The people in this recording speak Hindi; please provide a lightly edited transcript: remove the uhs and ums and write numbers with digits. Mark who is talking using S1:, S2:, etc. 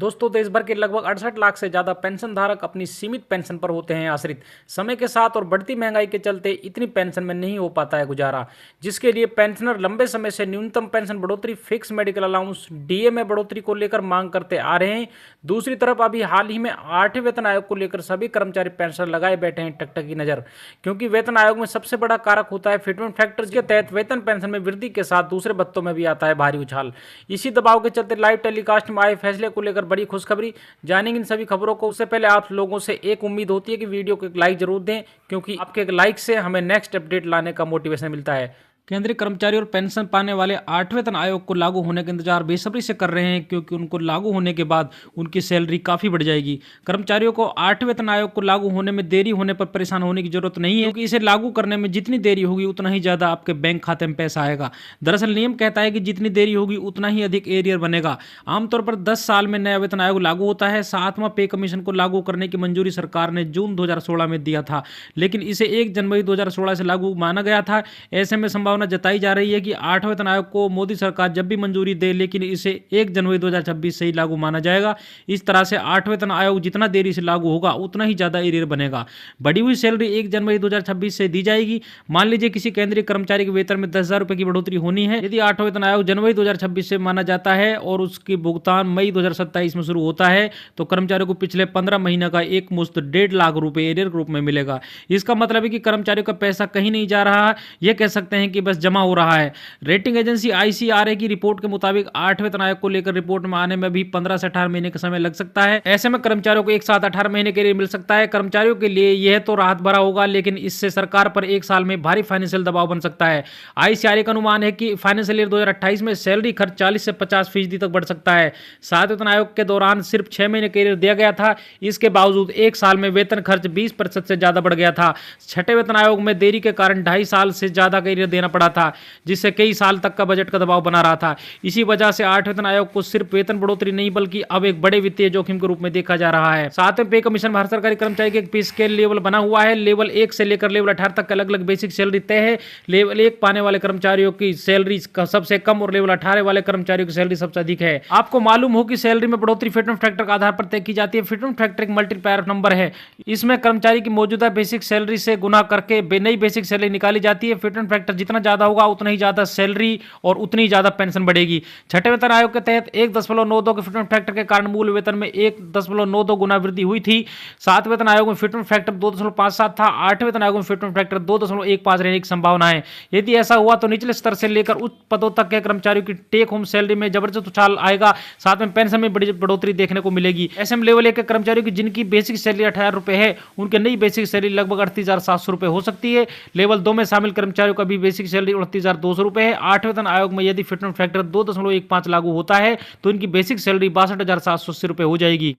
S1: दोस्तों, देश भर के लगभग 68 लाख से ज्यादा पेंशन धारक अपनी सीमित पेंशन पर होते हैं आश्रित। समय के साथ और बढ़ती महंगाई के चलते इतनी पेंशन में नहीं हो पाता है गुजारा, जिसके लिए पेंशनर लंबे समय से न्यूनतम पेंशन बढ़ोतरी, फिक्स मेडिकल अलाउंस, डीए में बढ़ोतरी को लेकर मांग करते आ रहे हैं। दूसरी तरफ अभी हाल ही में 8वें वेतन आयोग को लेकर सभी कर्मचारी पेंशनर लगाए बैठे हैं टकटकी नजर, क्योंकि वेतन आयोग में सबसे बड़ा कारक होता है फिटमेंट फैक्टर, के तहत वेतन पेंशन में वृद्धि के साथ दूसरे भत्तों में भी आता है भारी उछाल। इसी दबाव के चलते लाइव टेलीकास्ट में आए फैसले को लेकर बड़ी खुशखबरी। जानेंगे इन सभी खबरों को। उससे पहले आप लोगों से एक उम्मीद होती है कि वीडियो को एक लाइक जरूर दें, क्योंकि आपके एक लाइक से हमें नेक्स्ट अपडेट लाने का मोटिवेशन मिलता है। केंद्रीय कर्मचारी और पेंशन पाने वाले 8वें वेतन आयोग को लागू होने का इंतजार बेसब्री से कर रहे हैं, क्योंकि उनको लागू होने के बाद उनकी सैलरी काफी बढ़ जाएगी। कर्मचारियों को 8वें वेतन आयोग को लागू होने में देरी होने पर परेशान होने की जरूरत नहीं है, क्योंकि इसे लागू करने में जितनी देरी होगी उतना ही ज्यादा आपके बैंक खाते में पैसा आएगा। दरअसल नियम कहता है कि जितनी देरी होगी उतना ही अधिक एरियर बनेगा। आमतौर पर 10 साल में नया वेतन आयोग लागू होता है। 7वां पे कमीशन को लागू करने की मंजूरी सरकार ने जून 2016 में दिया था, लेकिन इसे 1 जनवरी 2016 से लागू माना गया था। ऐसे में संभावना जताई जा रही है कि 8वें वेतन आयोग को मोदी सरकार जब भी मंजूरी दे, लेकिन इसे 1 जनवरी 2026 से ही लागू माना जाएगा। इस तरह से 8वें वेतन आयोग जितना देरी से लागू होगा उतना ही ज्यादा एरियर बनेगा। बढ़ी हुई सैलरी 1 जनवरी 2026 से दी जाएगी। मान लीजिए किसी केंद्रीय कर्मचारी के वेतन में 10,000 रुपए की बढ़ोतरी होनी है। यदि 8वां वेतन आयोग जनवरी 2026 से माना जाता है और उसकी भुगतान मई 2027 में शुरू होता है, तो कर्मचारियों को पिछले 15 महीने का एक मुश्त 1.5 लाख रुपए एरियर के रूप में मिलेगा। इसका मतलब है कि कर्मचारियों का पैसा कहीं नहीं जा रहा है, यह कह सकते हैं कि बस जमा हो रहा है। रेटिंग एजेंसी आईसीआरए की रिपोर्ट के मुताबिक 8वें वेतन आयोग को लेकर रिपोर्ट में आने में भी 15 से 18 महीने का समय लग सकता है। ऐसे में कर्मचारियों को एक साथ 18 महीने के लिए मिल सकता है। कर्मचारियों के लिए यह तो राहत भरा होगा, लेकिन इससे सरकार पर एक साल में भारी फाइनेंशियल दबाव बन सकता है। आईसीआरए का अनुमान है कि फाइनेंशियल ईयर 2028 में सैलरी खर्च 40 से 50% तक बढ़ सकता है। 7वें वेतन आयोग के दौरान सिर्फ 6 महीने के लिए दिया गया था। इसके बावजूद एक साल में वेतन खर्च 20% से ज्यादा बढ़ गया था। 6वें वेतन आयोग में देरी के कारण 2.5 साल से ज्यादा का एरियर देना पड़ा था, जिससे कई साल तक का बजट का दबाव बना रहा था। इसी वजह से 8वें वेतन आयोग को सिर्फ वेतन बढ़ोतरी नहीं, बल्कि अब एक बड़े वित्तीय जोखिम के रूप में देखा जा रहा है। 7वें पे कमीशन भारत सरकारी कर्मचारी के एक पे स्केल लेवल बना हुआ है। लेवल 1 से लेकर लेवल 18 तक अलग अलग बेसिक सैलरी तय है। लेवल 1 पाने वाले कर्मचारियों की सैलरी सबसे कम और लेवल 18 वाले कर्मचारियों की सैलरी सबसे अधिक है। आपको मालूम हो कि सैलरी में बढ़ोतरी फिटमेंट फैक्टर के आधार पर तय की जाती है। फिटमेंट फैक्टर एक मल्टीप्लायर नंबर है। इसमें कर्मचारी की मौजूदा बेसिक सैलरी से गुना करके नई बेसिक सैलरी निकाली जाती है। फिटमेंट फैक्टर जितना ज्यादा होगा उतना ही ज्यादा सैलरी और उतनी ज्यादा पेंशन बढ़ेगी। 6वें वेतन आयोग के तहत 1.92 के फिटमेंट फैक्टर के कारण मूल वेतन में 1.92 गुना वृद्धि हुई थी। 7वें वेतन आयोग में फिटमेंट फैक्टर 2.57 था। 8वें वेतन आयोग में फिटमेंट फैक्टर 2.15 रहने की संभावना है। यदि ऐसा हुआ तो निचले स्तर से लेकर उच्च पदों तक के कर्मचारियों की टेक होम सैलरी में जबरदस्त उछाल आएगा। साथ में पेंशन में बड़ी बढ़ोतरी देखने को मिलेगी। ऐसे में लेवल 1 के कर्मचारियों की जिनकी बेसिक सैलरी 18,000 रुपए है, उनकी नई बेसिक सैलरी लगभग 38,700 रुपए हो सकती है। लेवल 2 में शामिल कर्मचारियों का भी बेसिक सैलरी 29,200 रुपए है। 8वें वेतन आयोग में यदि फिटमेंट फैक्टर 2.15 लागू होता है तो इनकी बेसिक सैलरी 62,780 रुपए हो जाएगी।